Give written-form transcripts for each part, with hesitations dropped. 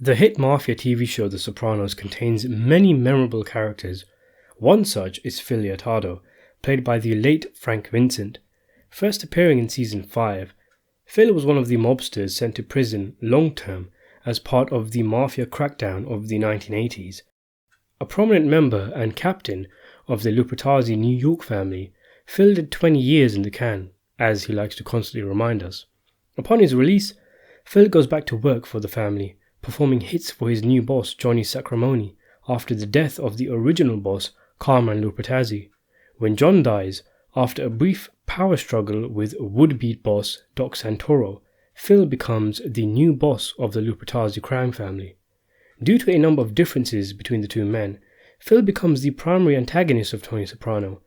The hit mafia TV show The Sopranos contains many memorable characters. One such is Phil Leotardo, played by the late Frank Vincent. First appearing in season 5, Phil was one of the mobsters sent to prison long-term as part of the mafia crackdown of the 1980s. A prominent member and captain of the Lupertazzi New York family, Phil did 20 years in the can, as he likes to constantly remind us. Upon his release, Phil goes back to work for the family, performing hits for his new boss Johnny Sacramone after the death of the original boss Carmine Lupertazzi. When John dies, after a brief power struggle with would-be boss Doc Santoro, Phil becomes the new boss of the Lupertazzi crime family. Due to a number of differences between the two men, Phil becomes the primary antagonist of Tony Soprano,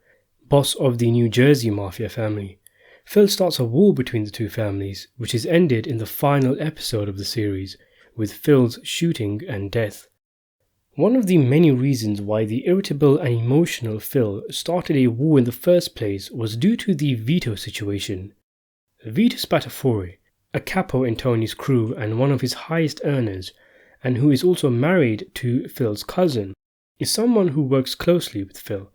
boss of the New Jersey mafia family. Phil starts a war between the two families, which is ended in the final episode of the series, with Phil's shooting and death. One of the many reasons why the irritable and emotional Phil started a war in the first place was due to the Vito situation. Vito Spatafore, a capo in Tony's crew and one of his highest earners, and who is also married to Phil's cousin, is someone who works closely with Phil.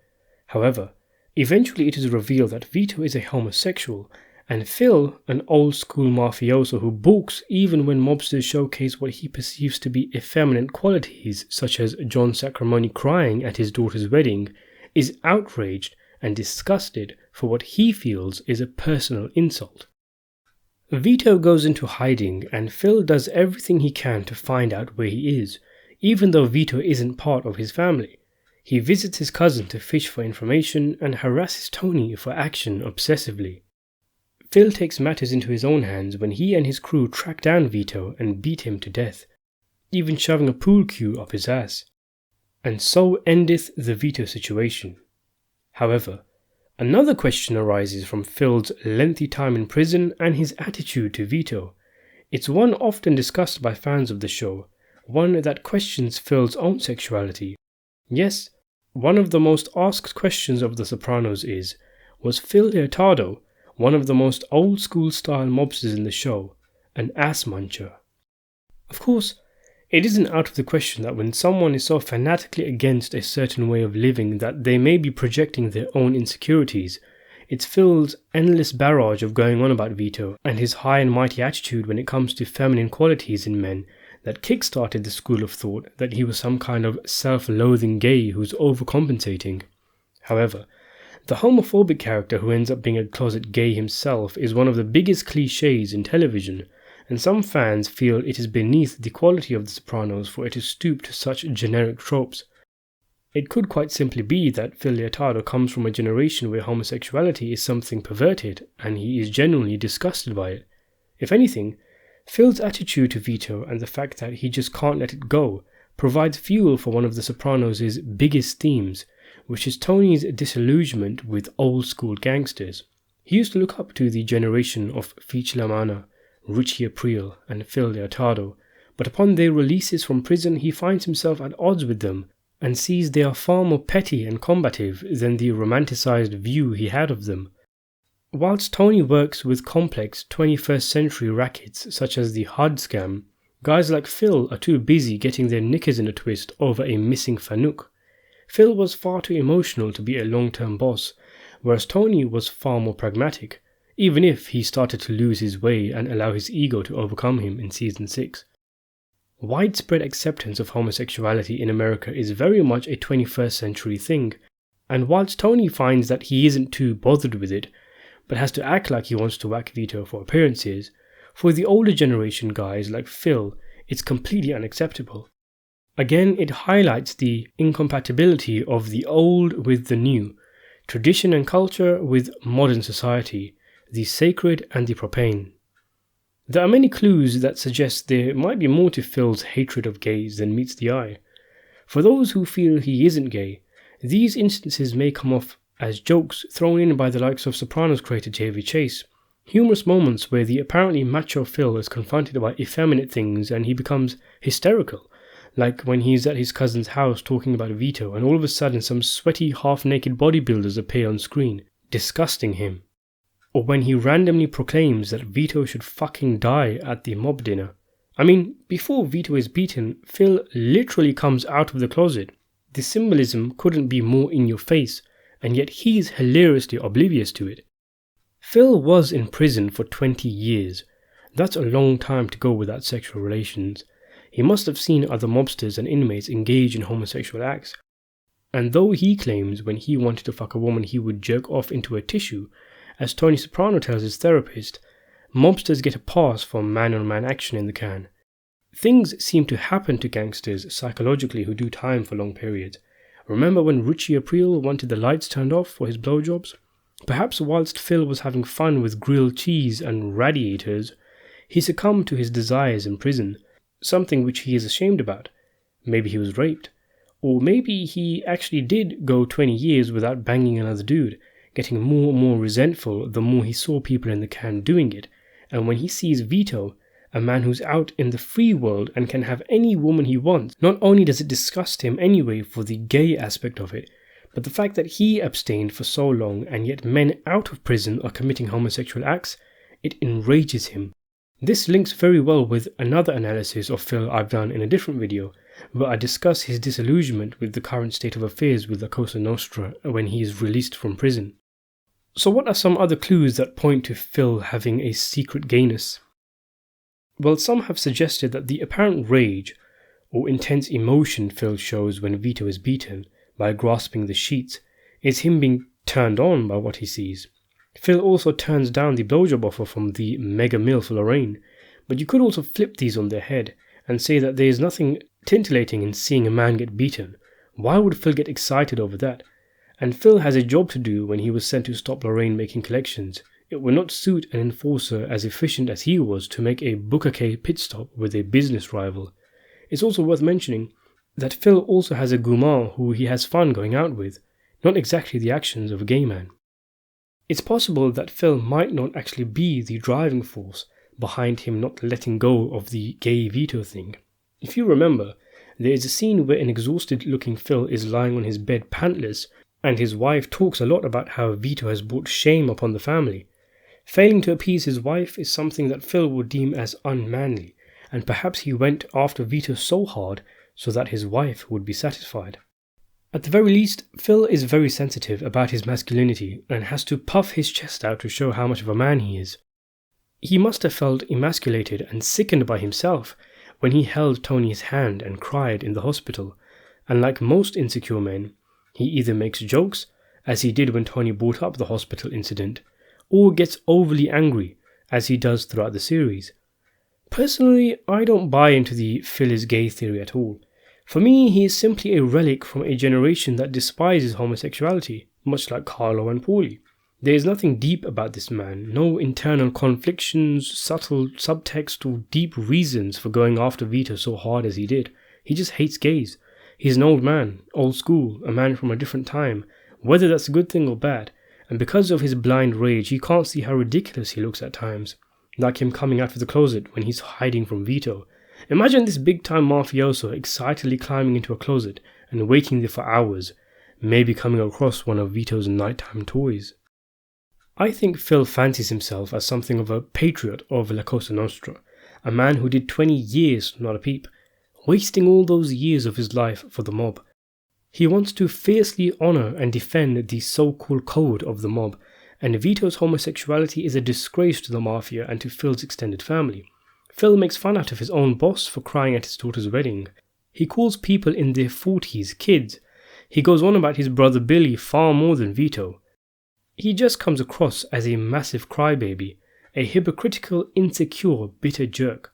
However, eventually it is revealed that Vito is a homosexual, and Phil, an old-school mafioso who balks even when mobsters showcase what he perceives to be effeminate qualities, such as John Sacramone crying at his daughter's wedding, is outraged and disgusted for what he feels is a personal insult. Vito goes into hiding, and Phil does everything he can to find out where he is, even though Vito isn't part of his family. He visits his cousin to fish for information and harasses Tony for action obsessively. Phil takes matters into his own hands when he and his crew track down Vito and beat him to death, even shoving a pool cue up his ass. And so endeth the Vito situation. However, another question arises from Phil's lengthy time in prison and his attitude to Vito. It's one often discussed by fans of the show, one that questions Phil's own sexuality. Yes, one of the most asked questions of The Sopranos is, was Phil Leotardo, one of the most old-school style mobsters in the show, an ass muncher? Of course, it isn't out of the question that when someone is so fanatically against a certain way of living that they may be projecting their own insecurities, it's Phil's endless barrage of going on about Vito and his high and mighty attitude when it comes to feminine qualities in men that kick-started the school of thought that he was some kind of self-loathing gay who's overcompensating. However, the homophobic character who ends up being a closet gay himself is one of the biggest cliches in television, and some fans feel it is beneath the quality of The Sopranos for it to stoop to such generic tropes. It could quite simply be that Phil Leotardo comes from a generation where homosexuality is something perverted, and he is genuinely disgusted by it. If anything, Phil's attitude to Vito and the fact that he just can't let it go provides fuel for one of The Sopranos' biggest themes, which is Tony's disillusionment with old-school gangsters. He used to look up to the generation of Fitch Lamanna, Richie Aprile, and Phil Leotardo, but upon their releases from prison he finds himself at odds with them and sees they are far more petty and combative than the romanticized view he had of them. Whilst Tony works with complex 21st century rackets such as the HUD scam, guys like Phil are too busy getting their knickers in a twist over a missing Fanuc. Phil was far too emotional to be a long-term boss, whereas Tony was far more pragmatic, even if he started to lose his way and allow his ego to overcome him in Season 6. Widespread acceptance of homosexuality in America is very much a 21st century thing, and whilst Tony finds that he isn't too bothered with it, but has to act like he wants to whack Vito for appearances, for the older generation guys like Phil, it's completely unacceptable. Again, it highlights the incompatibility of the old with the new, tradition and culture with modern society, the sacred and the profane. There are many clues that suggest there might be more to Phil's hatred of gays than meets the eye. For those who feel he isn't gay, these instances may come off as jokes thrown in by the likes of Sopranos creator Chevy Chase, humorous moments where the apparently macho Phil is confronted by effeminate things and he becomes hysterical, like when he's at his cousin's house talking about Vito and all of a sudden some sweaty half-naked bodybuilders appear on screen, disgusting him. Or when he randomly proclaims that Vito should fucking die at the mob dinner. I mean, before Vito is beaten, Phil literally comes out of the closet. The symbolism couldn't be more in your face, and yet he's hilariously oblivious to it. Phil was in prison for 20 years. That's a long time to go without sexual relations. He must have seen other mobsters and inmates engage in homosexual acts. And though he claims when he wanted to fuck a woman he would jerk off into a tissue, as Tony Soprano tells his therapist, mobsters get a pass for man-on-man action in the can. Things seem to happen to gangsters psychologically who do time for long periods. Remember when Richie Aprile wanted the lights turned off for his blowjobs? Perhaps whilst Phil was having fun with grilled cheese and radiators, he succumbed to his desires in prison, something which he is ashamed about. Maybe he was raped. Or maybe he actually did go 20 years without banging another dude, getting more and more resentful the more he saw people in the can doing it, and when he sees Vito, a man who's out in the free world and can have any woman he wants, not only does it disgust him anyway for the gay aspect of it, but the fact that he abstained for so long and yet men out of prison are committing homosexual acts, it enrages him. This links very well with another analysis of Phil I've done in a different video, where I discuss his disillusionment with the current state of affairs with La Cosa Nostra when he is released from prison. So what are some other clues that point to Phil having a secret gayness? Well, some have suggested that the apparent rage or intense emotion Phil shows when Vito is beaten by grasping the sheets is him being turned on by what he sees. Phil also turns down the blowjob offer from the mega MILF Lorraine, but you could also flip these on their head and say that there is nothing titillating in seeing a man get beaten. Why would Phil get excited over that? And Phil has a job to do when he was sent to stop Lorraine making collections. It would not suit an enforcer as efficient as he was to make a Booker K pit stop with a business rival. It's also worth mentioning that Phil also has a gourmand who he has fun going out with, not exactly the actions of a gay man. It's possible that Phil might not actually be the driving force behind him not letting go of the gay Vito thing. If you remember, there is a scene where an exhausted-looking Phil is lying on his bed pantless, and his wife talks a lot about how Vito has brought shame upon the family. Failing to appease his wife is something that Phil would deem as unmanly, and perhaps he went after Vito so hard so that his wife would be satisfied. At the very least, Phil is very sensitive about his masculinity and has to puff his chest out to show how much of a man he is. He must have felt emasculated and sickened by himself when he held Tony's hand and cried in the hospital, and like most insecure men, he either makes jokes, as he did when Tony brought up the hospital incident, or gets overly angry, as he does throughout the series. Personally, I don't buy into the Phil is gay theory at all. For me, he is simply a relic from a generation that despises homosexuality, much like Carlo and Paulie. There is nothing deep about this man, no internal conflictions, subtle subtext, or deep reasons for going after Vito so hard as he did. He just hates gays. He's an old man, old school, a man from a different time, whether that's a good thing or bad, and because of his blind rage, he can't see how ridiculous he looks at times, like him coming out of the closet when he's hiding from Vito. Imagine this big-time mafioso excitedly climbing into a closet and waiting there for hours, maybe coming across one of Vito's nighttime toys. I think Phil fancies himself as something of a patriot of La Cosa Nostra, a man who did 20 years, not a peep, wasting all those years of his life for the mob. He wants to fiercely honour and defend the so-called code of the mob, and Vito's homosexuality is a disgrace to the mafia and to Phil's extended family. Phil makes fun out of his own boss for crying at his daughter's wedding. He calls people in their 40s kids. He goes on about his brother Billy far more than Vito. He just comes across as a massive crybaby, a hypocritical, insecure, bitter jerk.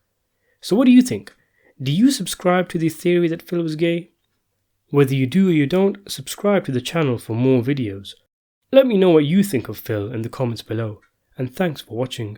So what do you think? Do you subscribe to the theory that Phil was gay? Whether you do or you don't, subscribe to the channel for more videos. Let me know what you think of Phil in the comments below, and thanks for watching.